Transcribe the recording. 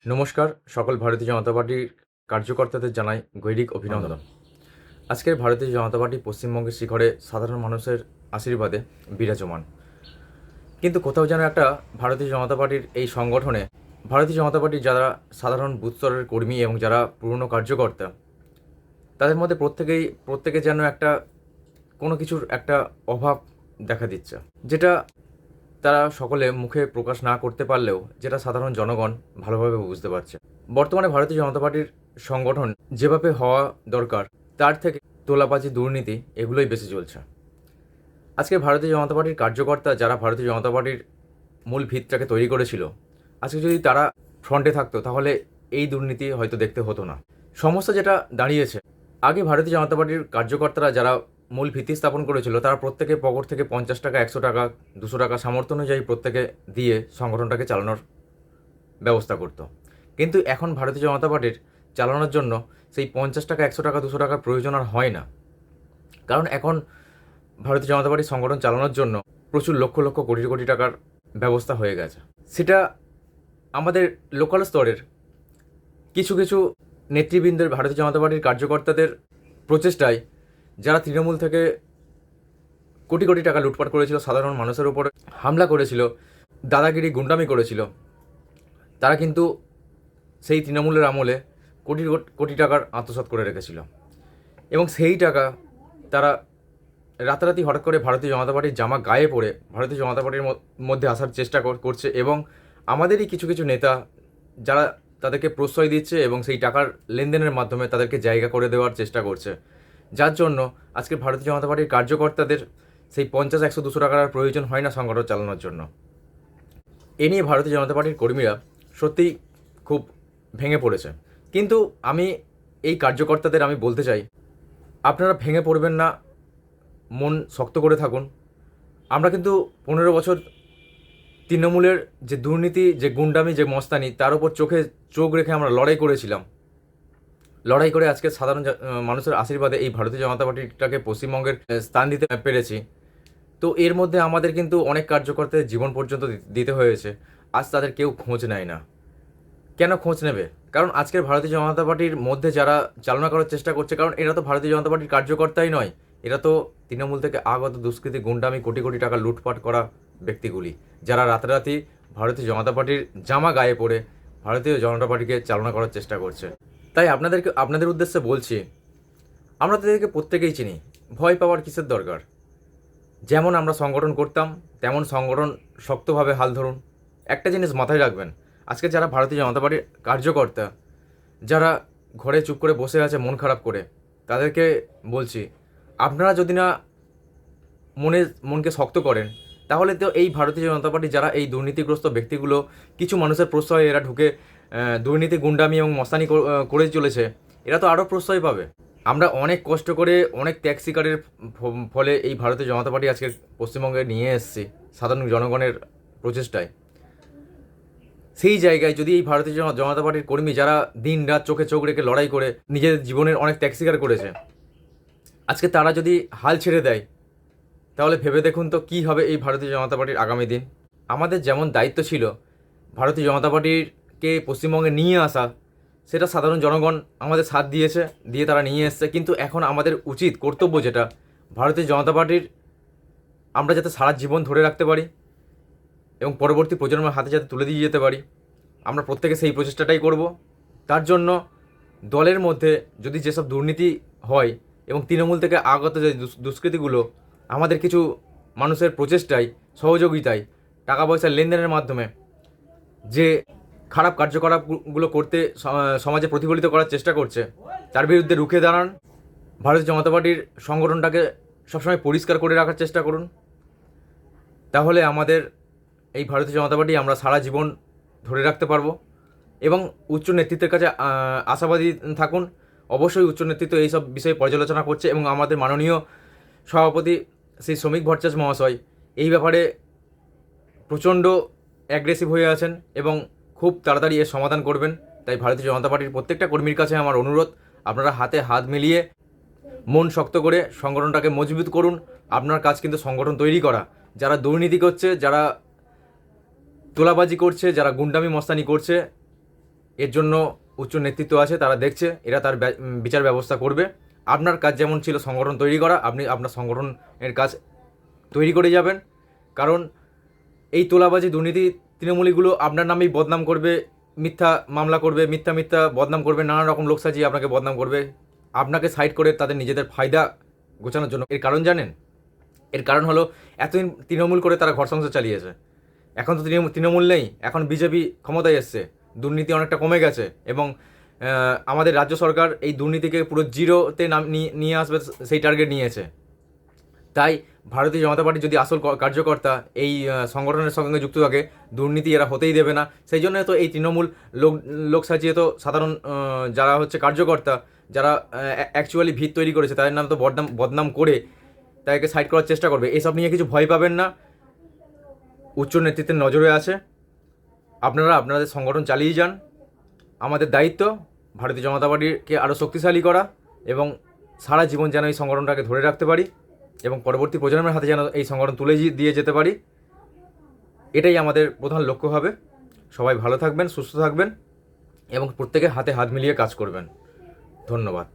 নমস্কার, সকল ভারতীয় জনতা পার্টির কার্যকর্তাদের জানাই গৈরিক অভিনন্দন। আজকের ভারতীয় জনতা পার্টি পশ্চিমবঙ্গের শিখরে সাধারণ মানুষের আশীর্বাদে বিরাজমান। কিন্তু কোথাও যেন একটা ভারতীয় জনতা পার্টির এই সংগঠনে ভারতীয় জনতা পার্টির যারা সাধারণ বুথ স্তরের কর্মী এবং যারা পুরনো কার্যকর্তা, তাদের মধ্যে প্রত্যেকে যেন একটা কোনো কিছুর একটা অভাব দেখা দিচ্ছে, যেটা তারা সকলে মুখে প্রকাশ না করতে পারলেও যেটা সাধারণ জনগণ ভালোভাবে বুঝতে পারছে। বর্তমানে ভারতীয় জনতা পার্টির সংগঠন যেভাবে হওয়া দরকার তার থেকে তোলাবাজি, দুর্নীতি এগুলোই বেশি চলছে। আজকে ভারতীয় জনতা পার্টির কার্যকর্তা যারা ভারতীয় জনতা পার্টির মূল ভিতটাকে তৈরি করেছিল, আজকে যদি তারা ফ্রন্টে থাকতো তাহলে এই দুর্নীতি হয়তো দেখতে হতো না। সমস্যা যেটা দাঁড়িয়েছে, আগে ভারতীয় জনতা পার্টির কার্যকর্তারা যারা মূল ভিত্তি স্থাপন করেছিল তারা প্রত্যেকে পকেট থেকে 50 টাকা, 100 টাকা, 200 টাকা সামর্থ্য অনুযায়ী প্রত্যেকে দিয়ে সংগঠনটাকে চালানোর ব্যবস্থা করত। কিন্তু এখন ভারতীয় জনতা পার্টির চালানোর জন্য সেই 50 টাকা, 100 টাকা, 200 টাকার প্রয়োজন আর হয় না। কারণ এখন ভারতীয় জনতা পার্টির সংগঠন চালানোর জন্য প্রচুর লক্ষ লক্ষ কোটি কোটি টাকার ব্যবস্থা হয়ে গেছে। সেটা আমাদের লোকাল স্তরের কিছু কিছু নেতৃবৃন্দের, ভারতীয় জনতা পার্টির কার্যকর্তাদের প্রচেষ্টায় যারা তৃণমূল থেকে কোটি কোটি টাকা লুটপাট করেছিল, সাধারণ মানুষের উপর হামলা করেছিল, দাদাগিরি, গুন্ডামি করেছিল, তারা কিন্তু সেই তৃণমূলের আমলে কোটি কোটি টাকার আত্মসাৎ করে রেখেছিল। এবং সেই টাকা তারা রাতারাতি হঠাৎ করে ভারতীয় জনতা পার্টির জামা গায়ে পড়ে ভারতীয় জনতা পার্টির মধ্যে আসার চেষ্টা করছে। এবং আমাদেরই কিছু কিছু নেতা যারা তাদেরকে প্রশ্রয় দিচ্ছে এবং সেই টাকার লেনদেনের মাধ্যমে তাদেরকে জায়গা করে দেওয়ার চেষ্টা করছে, যার জন্য আজকে ভারতীয় জনতা পার্টির কার্যকর্তাদের সেই 50, 100, 200 টাকার প্রয়োজন হয় না সংগঠন চালানোর জন্য। এ নিয়ে ভারতীয় জনতা পার্টির কর্মীরা সত্যিই খুব ভেঙে পড়েছে। কিন্তু আমি এই কার্যকর্তাদের আমি বলতে চাই, আপনারা ভেঙে পড়বেন না, মন শক্ত করে থাকুন। আমরা কিন্তু 15 বছর তৃণমূলের যে দুর্নীতি, যে গুন্ডামি, যে মস্তানি, তার উপর চোখ রেখে আমরা লড়াই করে আজকে সাধারণ মানুষের আশীর্বাদে এই ভারতীয় জনতা পার্টিটাকে পশ্চিমবঙ্গের স্থান দিতে পেরেছি। তো এর মধ্যে আমাদের কিন্তু অনেক কার্যকর্তাদের জীবন পর্যন্ত দিতে হয়েছে। আজ তাদের কেউ খোঁজ নেয় না। কেন খোঁজ নেবে? কারণ আজকের ভারতীয় জনতা পার্টির মধ্যে যারা চালনা করার চেষ্টা করছে, কারণ এরা তো ভারতীয় জনতা পার্টির কার্যকর্তাই নয়, এরা তো তৃণমূল থেকে আগত দুষ্কৃতী, গুন্ডামি, কোটি কোটি টাকা লুটপাট করা ব্যক্তিগুলি, যারা রাতারাতি ভারতীয় জনতা পার্টির জামা গায়ে পড়ে ভারতীয় জনতা পার্টিকে চালনা করার চেষ্টা করছে। তাই আপনাদের উদ্দেশ্যে বলছি, আমরা তাদেরকে প্রত্যেকেই চিনি, ভয় পাওয়ার কিসের দরকার? যেমন আমরা সংগঠন করতাম তেমন সংগঠন শক্তভাবে হাল ধরুন। একটা জিনিস মাথায় রাখবেন, আজকে যারা ভারতীয় জনতা পার্টির কার্যকর্তা, যারা ঘরে চুপ করে বসে আছে মন খারাপ করে, তাদেরকে বলছি, আপনারা যদি না মনকে শক্ত করেন, তাহলে তো এই ভারতীয় জনতা পার্টি যারা এই দুর্নীতিগ্রস্ত ব্যক্তিগুলো, কিছু মানুষের প্রশ্রয়ে এরা ঢুকে দুর্নীতি, গুন্ডামি এবং মস্তানি করে চলেছে, এরা তো আরও প্রশ্রয় পাবে। আমরা অনেক কষ্ট করে, অনেক ত্যাগ স্বীকারের ফলে এই ভারতীয় জনতা পার্টি আজকে পশ্চিমবঙ্গে নিয়ে এসেছি সাধারণ জনগণের প্রচেষ্টায়। সেই জায়গায় যদি এই ভারতীয় জনতা পার্টির কর্মী যারা দিন রাত চোখে চোখ রেখে লড়াই করে নিজেদের জীবনের অনেক ত্যাগ স্বীকার করেছে, আজকে তারা যদি হাল ছেড়ে দেয়, তাহলে ভেবে দেখুন তো কী হবে এই ভারতীয় জনতা পার্টির আগামী দিন। আমাদের যেমন দায়িত্ব ছিল ভারতীয় জনতা পার্টিকে পশ্চিমবঙ্গে নিয়ে আসা, সেটা সাধারণ জনগণ আমাদের সাথ দিয়ে তারা নিয়ে এসছে। কিন্তু এখন আমাদের উচিত, কর্তব্য যেটা, ভারতীয় জনতা পার্টির আমরা যাতে সারা জীবন ধরে রাখতে পারি এবং পরবর্তী প্রজন্মের হাতে যাতে তুলে দিয়ে যেতে পারি, আমরা প্রত্যেকে সেই প্রচেষ্টাটাই করব। তার জন্য দলের মধ্যে যদি যেসব দুর্নীতি হয় এবং তৃণমূল থেকে আগত যে দুষ্কৃতিগুলো, আমাদের কিছু মানুষের প্রচেষ্টায়, সহযোগিতায়, টাকা পয়সার লেনদেনের মাধ্যমে যে খারাপ কার্যকলাপগুলো করতে সমাজে প্রতিফলিত করার চেষ্টা করছে, তার বিরুদ্ধে রুখে দাঁড়ান। ভারতীয় জনতা পার্টির সংগঠনটাকে সবসময় পরিষ্কার করে রাখার চেষ্টা করুন। তাহলে আমাদের এই ভারতীয় জনতা পার্টি আমরা সারা জীবন ধরে রাখতে পারবো। এবং উচ্চ নেতৃত্বের কাছে আশাবাদী থাকুন। অবশ্যই উচ্চ নেতৃত্ব এইসব বিষয়ে পর্যালোচনা করছে এবং আমাদের মাননীয় সভাপতি শ্রী শ্রমিক ভট্টাচার্য মহাশয় এই ব্যাপারে প্রচণ্ড অ্যাগ্রেসিভ হয়ে আছেন এবং খুব তাড়াতাড়ি এর সমাধান করবেন। তাই ভারতীয় জনতা পার্টির প্রত্যেকটা কর্মীর কাছে আমার অনুরোধ, আপনারা হাতে হাত মিলিয়ে মন শক্ত করে সংগঠনটাকে মজবুত করুন। আপনার কাজ কিন্তু সংগঠন তৈরি করা। যারা দুর্নীতি করছে, যারা তোলাবাজি করছে, যারা গুন্ডামি মস্তানি করছে, এর জন্য উচ্চ নেতৃত্ব আছে, তারা দেখছে, এরা তার বিচার ব্যবস্থা করবে। আপনার কাজ যেমন ছিল সংগঠন তৈরি করা, আপনি আপনার সংগঠনের কাজ তৈরি করে যাবেন। কারণ এই তোলাবাজি দুর্নীতি তৃণমূলীগুলো আপনার নামেই বদনাম করবে, মিথ্যা মামলা করবে, মিথ্যা বদনাম করবে, নানা রকম লোক সাজিয়ে আপনাকে বদনাম করবে, আপনাকে সাইড করে তাদের নিজেদের ফায়দা গোছানোর জন্য। এর কারণ জানেন? এর কারণ হলো এতদিন তৃণমূল করে তারা ঘর সংসার চালিয়েছে। এখন তো তৃণমূল নেই, এখন বিজেপি ক্ষমতায় এসছে, দুর্নীতি অনেকটা কমে গেছে এবং আমাদের রাজ্য সরকার এই দুর্নীতিকে পুরো জিরোতে নিয়ে আসবে সেই টার্গেট নিয়েছে। তাই ভারতীয় জনতা পার্টি যদি আসল কার্যকর্তা এই সংগঠনের সঙ্গে যুক্ত থাকে, দুর্নীতি এরা হতেই দেবে না। সেই জন্য তো এই তৃণমূল লোক সাজিয়ে তো সাধারণ যারা হচ্ছে কার্যকর্তা, যারা অ্যাকচুয়ালি ভিত তৈরি করেছে, তাদের নাম তো বদনাম করে তাদেরকে সাইড করার চেষ্টা করবে। এসব নিয়ে কিছু ভয় পাবেন না, উচ্চ নেতৃত্বের নজরে আছে। আপনারা আপনাদের সংগঠন চালিয়ে যান। আমাদের দায়িত্ব ভারতীয় জনতা পার্টিকে আরও শক্তিশালী করা এবং সারা জীবন যেন এই সংগঠনটাকে ধরে রাখতে পারি এবং পরবর্তী প্রজন্মের হাতে যেন এই সংগঠন তুলে দিয়ে যেতে পারি, এটাই আমাদের প্রধান লক্ষ্য হবে। সবাই ভালো থাকবেন, সুস্থ থাকবেন এবং প্রত্যেকের হাতে হাত মিলিয়ে কাজ করবেন। ধন্যবাদ।